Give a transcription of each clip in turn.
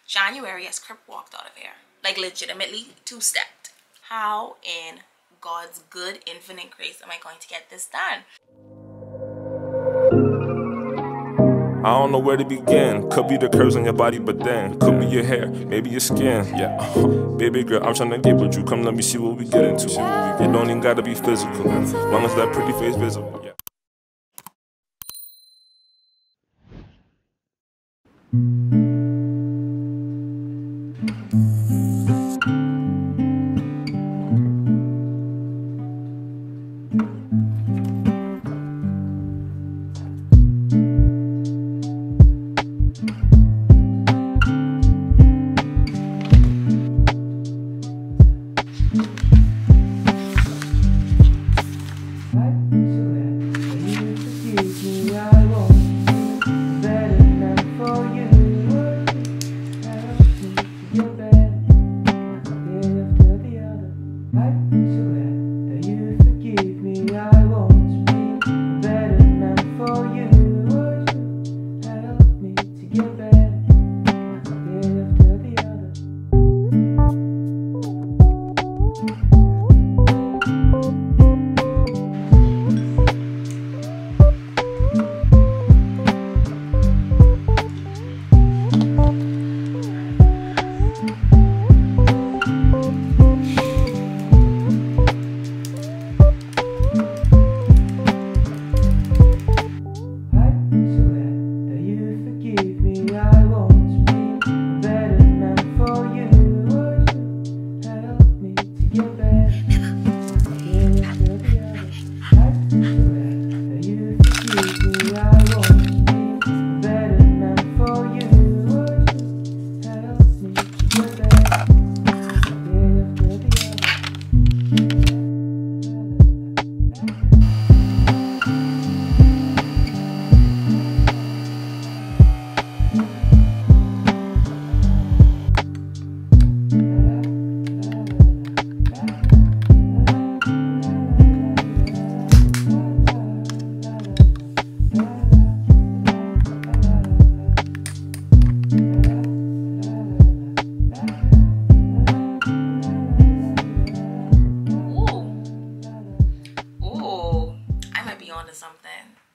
January has crip walked out of here. Like legitimately two-stepped. How in God's good infinite grace am I going to get this done? I don't know where to begin. Could be the curves on your body, but then could be your hair, maybe your skin. Yeah, baby girl, I'm tryna get with you. Come, let me see what we get into. It don't even gotta be physical, as long as that pretty face visible. Yeah.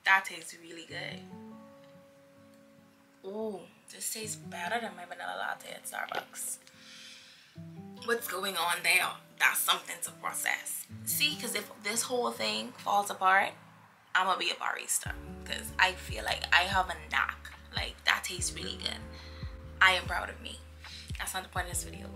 That tastes really good. Ooh, this tastes better than my vanilla latte at Starbucks. What's going on there? That's something to process. See, because if this whole thing falls apart, I'm gonna be a barista. Because I feel like I have a knack. Like, that tastes really good. I am proud of me. That's not the point of this video.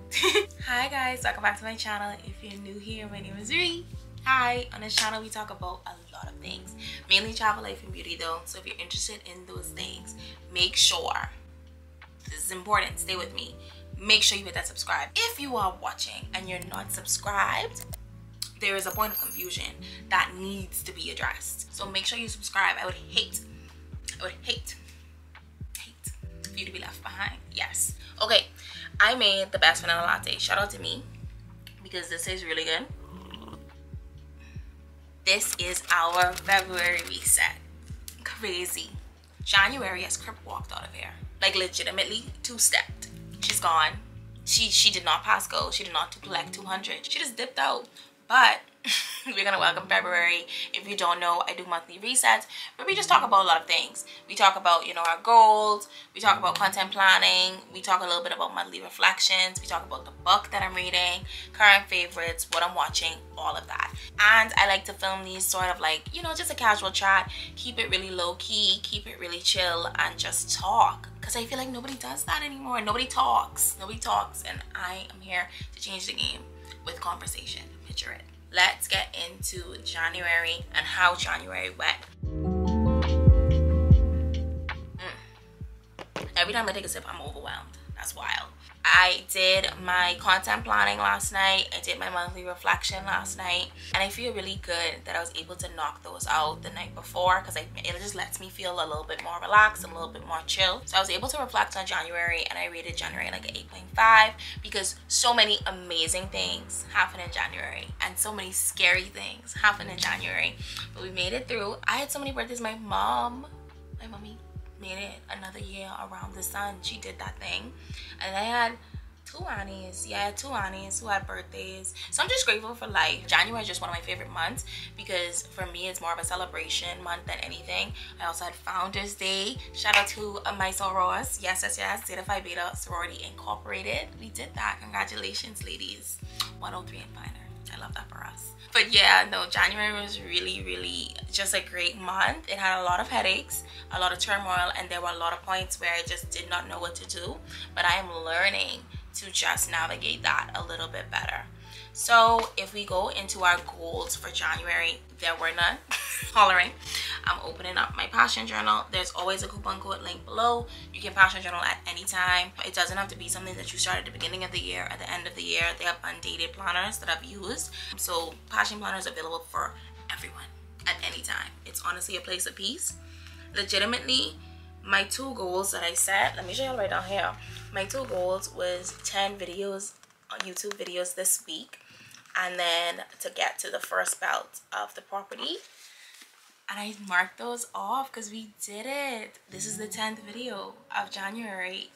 Hi guys, welcome back to my channel. If you're new here, my name is Ree. Hi, on this channel we talk about a lot of things, mainly travel, life, and beauty though. So if you're interested in those things, make sure, this is important, stay with me, make sure you hit that subscribe. If you are watching and you're not subscribed, there is a point of confusion that needs to be addressed. So make sure you subscribe. I would hate for you to be left behind. Yes. Okay, I made the best vanilla latte. Shout out to me, because this is really good. This is our February reset. Crazy. January has crip walked out of here. Like legitimately two-stepped. She's gone. She did not pass go. She did not collect 200. She just dipped out. But we're gonna welcome February. If you don't know, I do monthly resets, but we just talk about a lot of things. We talk about, you know, our goals. We talk about content planning. We talk a little bit about monthly reflections. We talk about the book that I'm reading, current favorites, what I'm watching, all of that. And I like to film these sort of like, you know, just a casual chat. Keep it really low key, keep it really chill, and just talk. Because I feel like nobody does that anymore. Nobody talks. Nobody talks. And I am here to change the game with conversation. Picture it. Let's get into January and how January went. Every time I take a sip, I'm overwhelmed. That's wild. I did my content planning last night. I did my monthly reflection last night. And I feel really good that I was able to knock those out the night before, because it just lets me feel a little bit more relaxed and a little bit more chill. So I was able to reflect on January, and I rated January like an 8.5 because so many amazing things happen in January and so many scary things happen in January. But we made it through. I had so many birthdays. My mommy made it another year around the sun. She did that thing. And I had two aunties. Yeah, I had two aunties who had birthdays. So I'm just grateful for life. January is just one of my favorite months because for me it's more of a celebration month than anything. I also had Founders Day. Shout out to my sorors. Yes, Zeta Phi Beta Sorority Incorporated. We did that. Congratulations, ladies. 103 and finer. I love that for us. But yeah, no, January was really just a great month. It had a lot of headaches, a lot of turmoil, and there were a lot of points where I just did not know what to do. But I am learning to just navigate that a little bit better. So if we go into our goals for January, there were none. Hollering. I'm opening up my passion journal. There's always a coupon code link below. You can passion journal at any time. It doesn't have to be something that you start at the beginning of the year, at the end of the year. They have undated planners that I've used. So passion planner is available for everyone at any time. It's honestly a place of peace. Legitimately, my 2 goals that I set, let me show you right down here. My 2 goals was 10 videos, YouTube videos this week, and then to get to the first belt of the property. And I marked those off because we did it. This is the 10th video of January.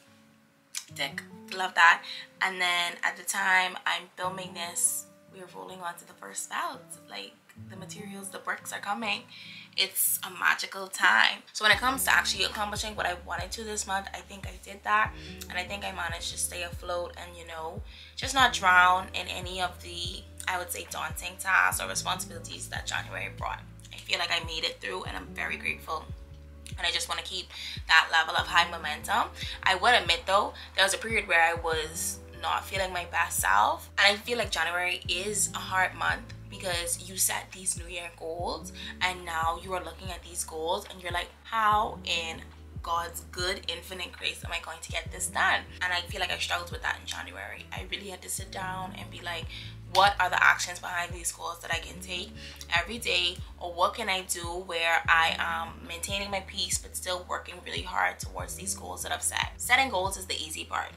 Tick, love that. And then at the time I'm filming this, we're rolling on to the first belt. Like, the materials, the bricks are coming. It's a magical time. So when it comes to actually accomplishing what I wanted to this month, I think I did that. And I think I managed to stay afloat and, you know, just not drown in any of the, I would say, daunting tasks or responsibilities that January brought. I feel like I made it through and I'm very grateful. And I just want to keep that level of high momentum. I would admit though, there was a period where I was not feeling my best self. And I feel like January is a hard month because you set these New Year goals and now you are looking at these goals and you're like, how in God's good infinite grace am I going to get this done? And I feel like I struggled with that in January. I really had to sit down and be like, what are the actions behind these goals that I can take every day, or what can I do where I am maintaining my peace but still working really hard towards these goals that I've set. Setting goals is the easy part.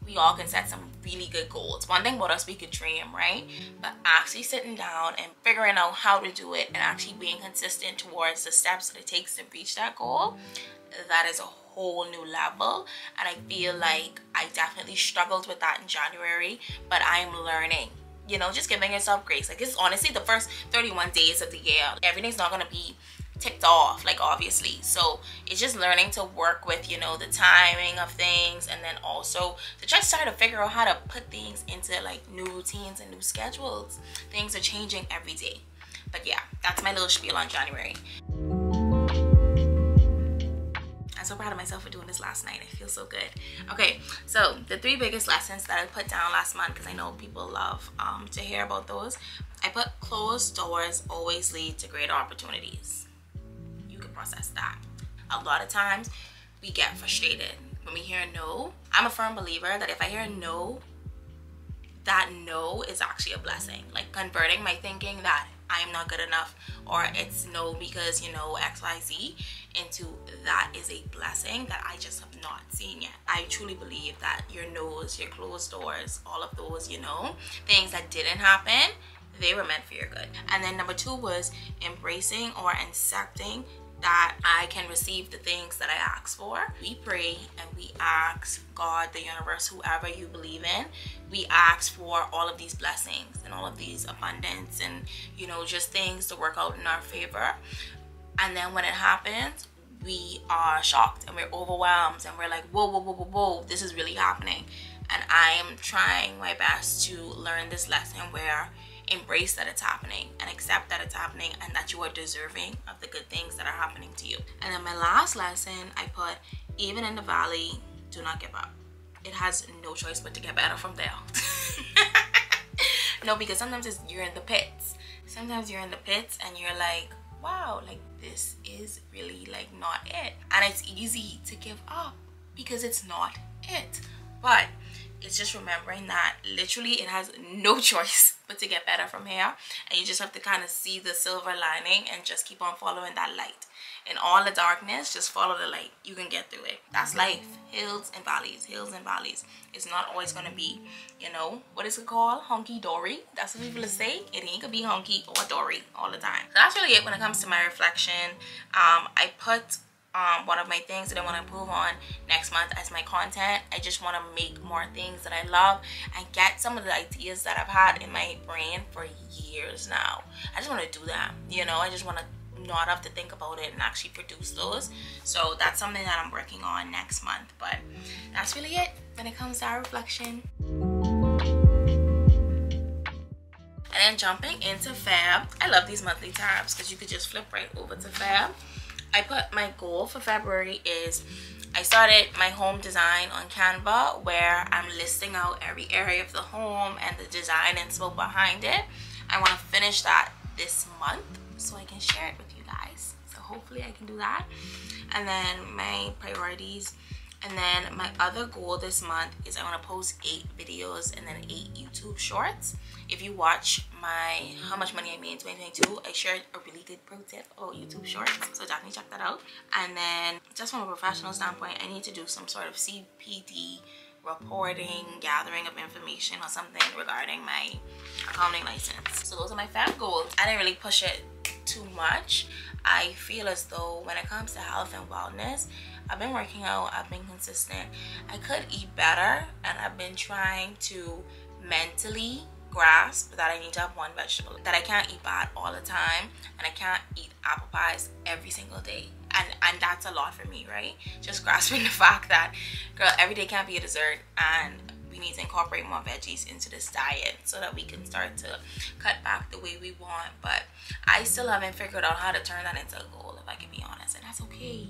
We all can set some really good goals. One thing about us, we could dream, right? But actually sitting down and figuring out how to do it and actually being consistent towards the steps that it takes to reach that goal, that is a whole new level. And I feel like I definitely struggled with that in January, but I'm learning. You know, just giving yourself grace. Like, it's honestly the first 31 days of the year. Everything's not gonna be ticked off, like, obviously. So it's just learning to work with, you know, the timing of things, and then also to just start to figure out how to put things into like new routines and new schedules. Things are changing every day. But yeah, that's my little spiel on January. I'm so proud of myself for doing this last night. I feel so good. Okay, so the 3 biggest lessons that I put down last month, because I know people love to hear about those. I put closed doors always lead to great opportunities. You can process that. A lot of times we get frustrated when we hear no. I'm a firm believer that if I hear no, that no is actually a blessing. Like, converting my thinking that I'm not good enough or it's no because, you know, XYZ into that is a blessing that I just have not seen yet. I truly believe that your no's, your closed doors, all of those, you know, things that didn't happen, they were meant for your good. And then number 2 was embracing or accepting that I can receive the things that I ask for. We pray and we ask God, the universe, whoever you believe in, we ask for all of these blessings and all of these abundance and, you know, just things to work out in our favor. And then when it happens, we are shocked and we're overwhelmed and we're like, whoa, this is really happening. And I am trying my best to learn this lesson where embrace that it's happening and accept that it's happening and that you are deserving of the good things that are happening to you. And then my last lesson, I put, even in the valley, do not give up. It has no choice but to get better from there. No, because sometimes you're in the pits. Sometimes you're in the pits and you're like, wow, like this is really like not it. And it's easy to give up because it's not it. But it's just remembering that literally it has no choice but to get better from here. And you just have to kind of see the silver lining and just keep on following that light. In all the darkness, just follow the light. You can get through it. That's life. Hills and valleys. Hills and valleys. It's not always going to be, you know, what is it called? Hunky-dory. That's what people say. It ain't going to be hunky or dory all the time. So that's really it when it comes to my reflection. I put one of my things that I want to improve on next month as my content. I just want to make more things that I love and get some of the ideas that I've had in my brain for years now. I just want to do that, you know. I just want to not have to think about it and actually produce those. So that's something that I'm working on next month. But that's really it when it comes to our reflection. And then jumping into Feb, I love these monthly tabs because you could just flip right over to Feb. I put my goal for February is I started my home design on Canva, where I'm listing out every area of the home and the design and so behind it. I want to finish that this month so I can share it with you guys. So hopefully I can do that. And then my priorities. And then my other goal this month is I want to post 8 videos and then 8 YouTube shorts. If you watch my How Much Money I Made in 2022, I shared a really good pro tip about YouTube shorts, so definitely check that out. And then just from a professional standpoint, I need to do some sort of CPD reporting, gathering of information or something regarding my accounting license. So those are my Feb goals. I didn't really push it too much. I feel as though when it comes to health and wellness, I've been working out, I've been consistent. I could eat better, and I've been trying to mentally grasp that I need to have one vegetable, that I can't eat bad all the time, and I can't eat apple pies every single day. And that's a lot for me, right? Just grasping the fact that, girl, every day can't be a dessert, and we need to incorporate more veggies into this diet so that we can start to cut back the way we want. But I still haven't figured out how to turn that into a goal, if I can be honest, and that's okay.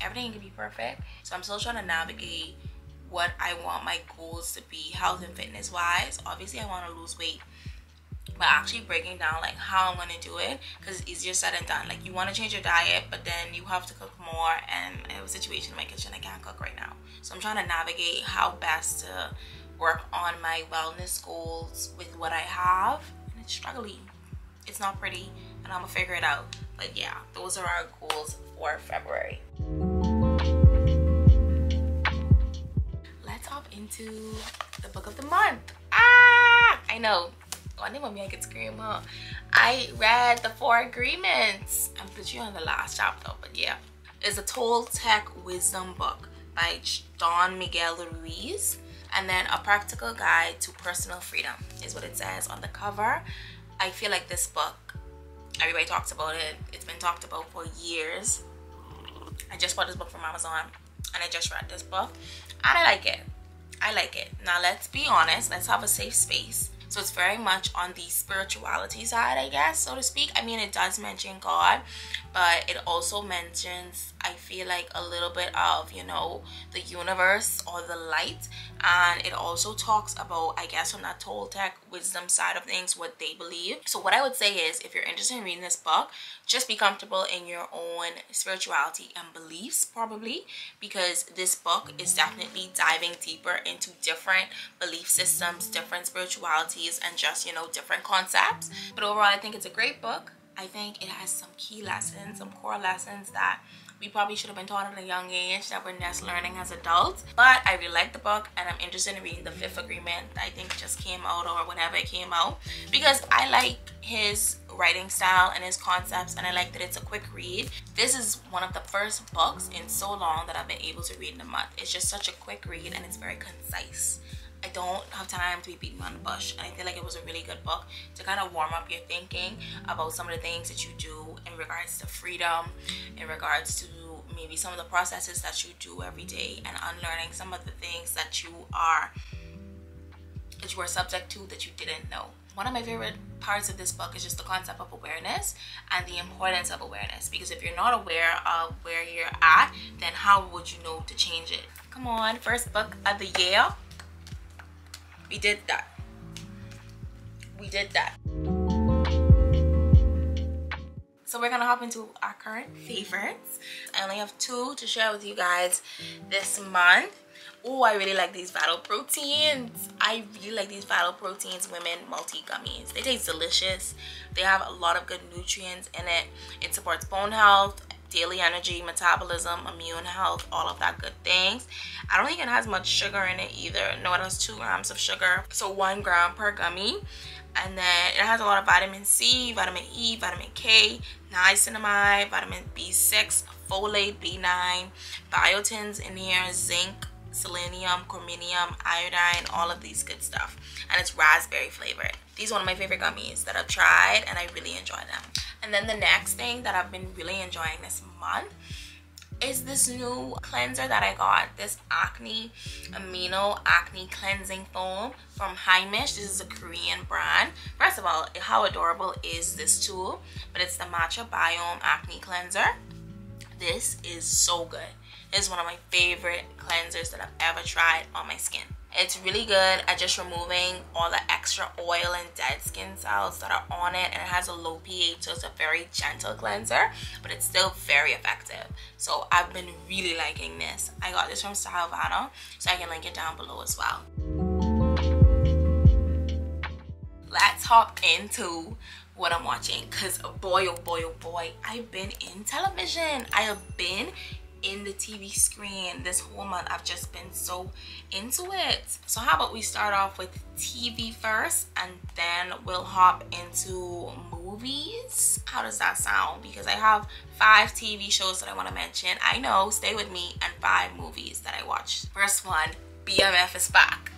Everything can be perfect. So I'm still trying to navigate what I want my goals to be health and fitness wise. Obviously I want to lose weight, but actually breaking down like how I'm going to do it, because it's easier said than done. Like, you want to change your diet, but then you have to cook more, and I have a situation in my kitchen I can't cook right now. So I'm trying to navigate how best to work on my wellness goals with what I have, and it's struggling. It's not pretty, and I'm gonna figure it out. But yeah, those are our goals for February. Let's hop into the book of the month. I know. One day mommy I could scream, huh? I read the 4 Agreements. I'm putting you on the last chapter, but yeah. It's a Toltec wisdom book by Don Miguel Ruiz. And then a practical guide to personal freedom is what it says on the cover. I feel like this book, everybody talks about it. It's been talked about for years. I just bought this book from Amazon, and I just read this book, and I like it. I like it. Now let's be honest. Let's have a safe space. So it's very much on the spirituality side, I guess, so to speak. I mean, it does mention God, but it also mentions, I feel like, a little bit of, you know, the universe or the light. And it also talks about, I guess, from that Toltec wisdom side of things, what they believe. So what I would say is, if you're interested in reading this book, just be comfortable in your own spirituality and beliefs, probably, because this book is definitely diving deeper into different belief systems, different spiritualities, and just, you know, different concepts. But overall, I think it's a great book. I think it has some key lessons, some core lessons that we probably should have been taught at a young age that we're just learning as adults. But I really like the book, and I'm interested in reading the 5th Agreement that I think just came out, or whenever it came out, because I like his writing style and his concepts, and I like that it's a quick read. This is one of the first books in so long that I've been able to read in a month. It's just such a quick read, and it's very concise. I don't have time to be beating around the bush, and I feel like it was a really good book to kind of warm up your thinking about some of the things that you do in regards to freedom, in regards to maybe some of the processes that you do every day, and unlearning some of the things that you are subject to that you didn't know. One of my favorite parts of this book is just the concept of awareness and the importance of awareness, because if you're not aware of where you're at, then how would you know to change it? Come on, first book of the year. We did that. We did that. So we're gonna hop into our current favorites. I only have 2 to share with you guys this month. Oh, I really like these Vital Proteins. I really like these Vital Proteins Women Multi Gummies. They taste delicious. They have a lot of good nutrients in it. It supports bone health, daily energy, metabolism, immune health, all of that good things. I don't think it has much sugar in it either. No, it has 2 grams of sugar, so 1 gram per gummy. And then it has a lot of vitamin C, vitamin E, vitamin K, niacinamide, vitamin B6, folate, B9, biotins in here, zinc, selenium, chromium, iodine, all of these good stuff. And it's raspberry flavored. These are one of my favorite gummies that I've tried and I really enjoy them. And then the next thing that I've been really enjoying this month is this new cleanser that I got, this acne amino acne cleansing foam from Heimish. This is a Korean brand. First of all, how adorable is this tool? But it's the matcha biome acne cleanser. This is so good. It's one of my favorite cleansers that I've ever tried on my skin. It's really good at just removing all the extra oil and dead skin cells that are on it, and it has a low pH, so it's a very gentle cleanser, but it's still very effective. So I've been really liking this. I got this from Salvano, so I can link it down below as well. Let's hop into what I'm watching, because boy oh boy oh boy, I've been in television. I have been in the TV screen this whole month. I've just been so into it. So how about we start off with TV first, and then we'll hop into movies. How does that sound? Because I have 5 TV shows that I want to mention. I know, stay with me, and 5 movies that I watched. First one, BMF is back.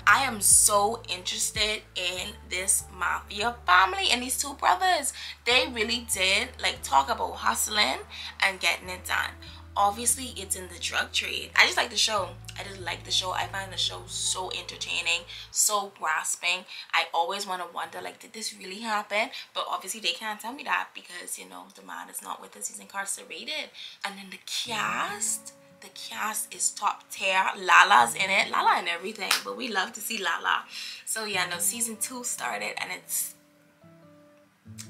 I am so interested in this mafia family and these 2 brothers. They really did like talk about hustling and getting it done. Obviously it's in the drug trade. I just like the show. I just like the show. I find the show so entertaining, so grasping. I always want to wonder, like, did this really happen? But obviously they can't tell me that because, you know, the man is not with us. He's incarcerated. And then the cast is top tier. Lala's in it. Lala and everything, but we love to see Lala. So yeah, no, season 2 started and it's,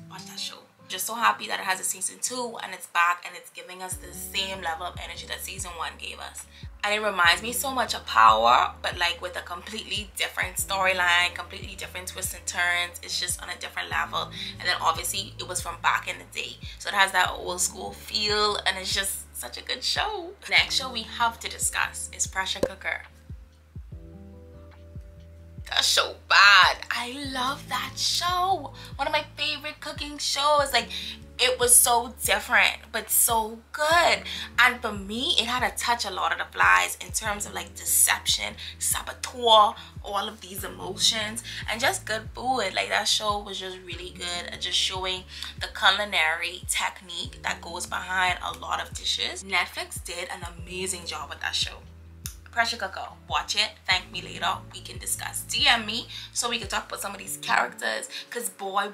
watch that show. Just so happy that it has a season 2 and it's back and it's giving us the same level of energy that season 1 gave us. And it reminds me so much of Power, but like with a completely different storyline, completely different twists and turns. It's just on a different level. And then obviously it was from back in the day, so it has that old school feel, and it's just such a good show. Next show we have to discuss is Pressure Cooker. That show bad. I love that show. One of my favorite cooking shows. Like, it was so different but so good, and for me it had to touch a lot of the flies in terms of like deception, saboteur, all of these emotions, and just good food. Like, that show was just really good at just showing the culinary technique that goes behind a lot of dishes. Netflix did an amazing job with that show. Pressure Cooker, watch it, thank me later, we can discuss. DM me so we can talk about some of these characters, because boy,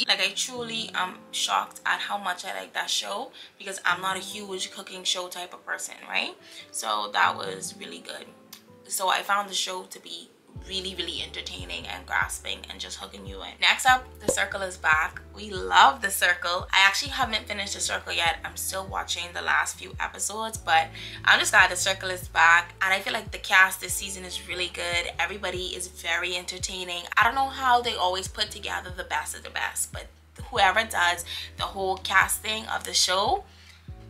like, I truly am shocked at how much I like that show, because I'm not a huge cooking show type of person, right? So that was really good. So I found the show to be really entertaining and grasping and just hooking you in. Next up, The Circle is back. We love The Circle. I actually haven't finished The Circle yet. I'm still watching the last few episodes, but I'm just glad The Circle is back, and I feel like the cast this season is really good. Everybody is very entertaining. I don't know how they always put together the best of the best, but whoever does the whole casting of the show,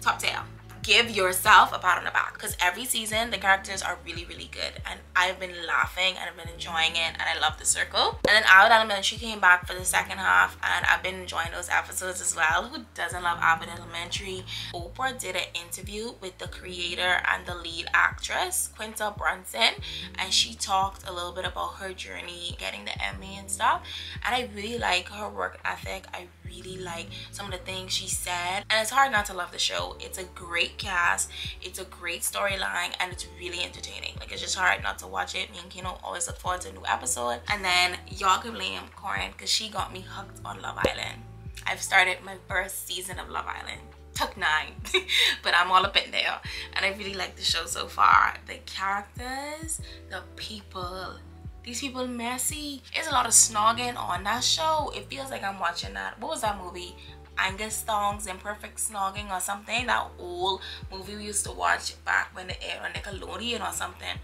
top tier. Give yourself a pat on the back, because every season the characters are really good, and I've been laughing and I've been enjoying it, and I love The Circle. And then Abbott Elementary came back for the second half, and I've been enjoying those episodes as well. Who doesn't love Abbott Elementary? Oprah did an interview with the creator and the lead actress, Quinta Brunson, and she talked a little bit about her journey getting the Emmy and stuff, and I really like her work ethic. I really like some of the things she said, and it's hard not to love the show. It's a great cast, it's a great storyline, and it's really entertaining. Like, it's just hard not to watch it. Me and Kino always look forward to a new episode. And then y'all can blame Corinne, because she got me hooked on Love Island. I've started my first season of Love Island. Took 9 but I'm all up in there, and I really like the show so far. The characters, the people, these people messy. There's a lot of snogging on that show. It feels like I'm watching that, what was that movie? Angus Thong's Imperfect Snogging or something. That old movie we used to watch back when it aired on Nickelodeon or something.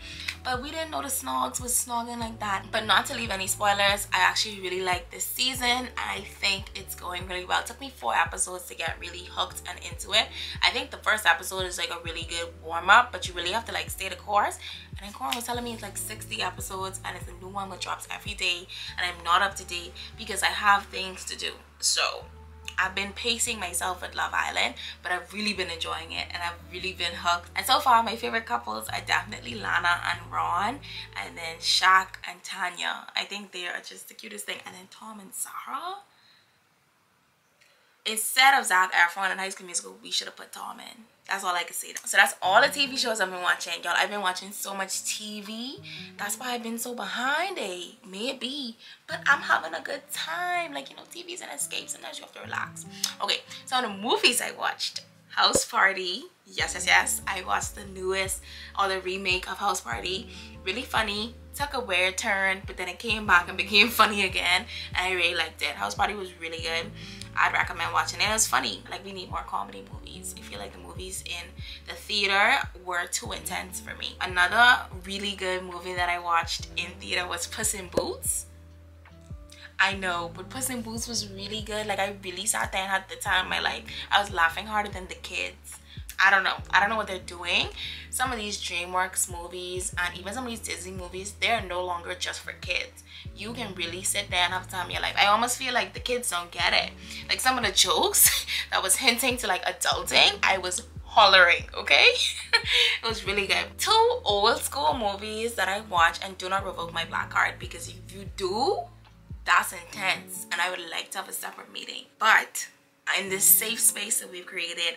But we didn't know the snogs was snogging like that. But not to leave any spoilers, I actually really like this season. I think it's going really well. It took me 4 episodes to get really hooked and into it. I think the first episode is like a really good warm-up, but you really have to like stay the course. And then Corinne was telling me it's like 60 episodes and it's a new one that drops every day, and I'm not up to date because I have things to do. So I've been pacing myself with Love Island, but I've really been enjoying it and I've really been hooked. And so far my favorite couples are definitely Lana and Ron, and then Shaq and Tanya. I think they are just the cutest thing. And then Tom and Sarah. Instead of Zac Efron in High School Musical, we should have put Tom in. That's all I can say. So that's all the TV shows I've been watching. Y'all, I've been watching so much TV. That's why I've been so behind, maybe. But I'm having a good time. Like, you know, TV's an escape. Sometimes you have to relax. Okay, so the movies I watched. House Party. Yes. I watched the newest or the remake of House Party. Really funny. Took a weird turn, but then it came back and became funny again. And I really liked it. House Party was really good. I'd recommend watching it. It was funny. Like, we need more comedy movies. I feel like the movies in the theater were too intense for me. Another really good movie that I watched in theater was Puss in Boots. I know, but Puss in Boots was really good. Like, I really sat there and had the time of my life. I was laughing harder than the kids. I don't know what they're doing. Some of these DreamWorks movies and even some of these Disney movies, they're no longer just for kids. You can really sit there and have time of your life. I almost feel like the kids don't get it. Like, some of the jokes that was hinting to like adulting, I was hollering, okay? It was really good. 2 old school movies that I watch, and do not revoke my black card, because if you do, that's intense and I would like to have a separate meeting. But in this safe space that we've created,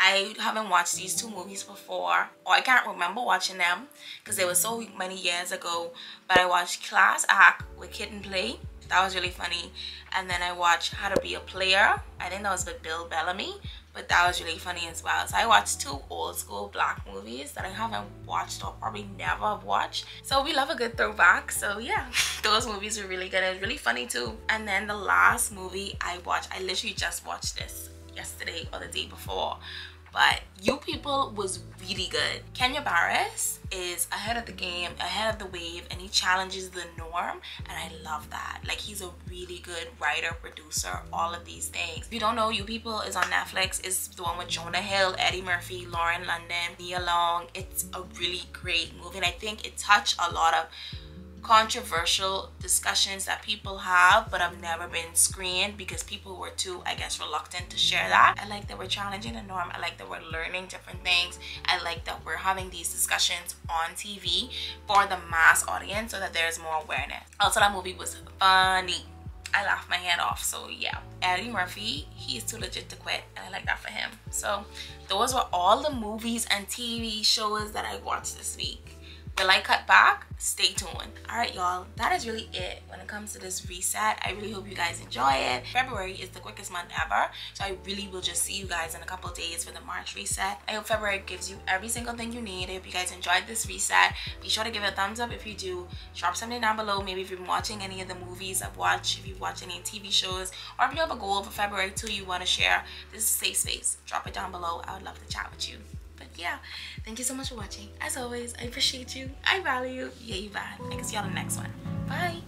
I haven't watched these 2 movies before, or I can't remember watching them because they were so many years ago. But I watched Class Act with Kid and Play. That was really funny. And then I watched How to Be a Player. I think that was with Bill Bellamy, but that was really funny as well. So I watched 2 old school black movies that I haven't watched or probably never have watched. So we love a good throwback. So yeah, those movies were really good. It was really funny too. And then the last movie I watched, I literally just watched this yesterday or the day before, but You People was really good. Kenya Barris is ahead of the game, ahead of the wave, and he challenges the norm, and I love that. Like, he's a really good writer, producer, all of these things. If you don't know, You People is on Netflix. It's the one with Jonah Hill, Eddie Murphy, Lauren London, Nia Long. It's a really great movie, and I think it touched a lot of controversial discussions that people have but have never been screened because people were too, I guess, reluctant to share that. I like that we're challenging the norm. I like that we're learning different things. I like that we're having these discussions on TV for the mass audience so that there's more awareness. Also, that movie was funny. I laughed my head off. So yeah, Eddie Murphy, he's too legit to quit, and I like that for him. So those were all the movies and TV shows that I watched this week. Will I cut back? Stay tuned. Alright, y'all, that is really it when it comes to this reset. I really hope you guys enjoy it. February is the quickest month ever, so I really will just see you guys in a couple days for the March reset. I hope February gives you every single thing you need. I hope you guys enjoyed this reset. Be sure to give it a thumbs up if you do. Drop something down below. Maybe if you've been watching any of the movies I've watched, if you've watched any TV shows, or if you have a goal for February too you want to share. This is a safe space. Drop it down below. I would love to chat with you. But yeah, thank you so much for watching. As always, I appreciate you. I value you. Yeah, you bad. I can see y'all in the next one. Bye.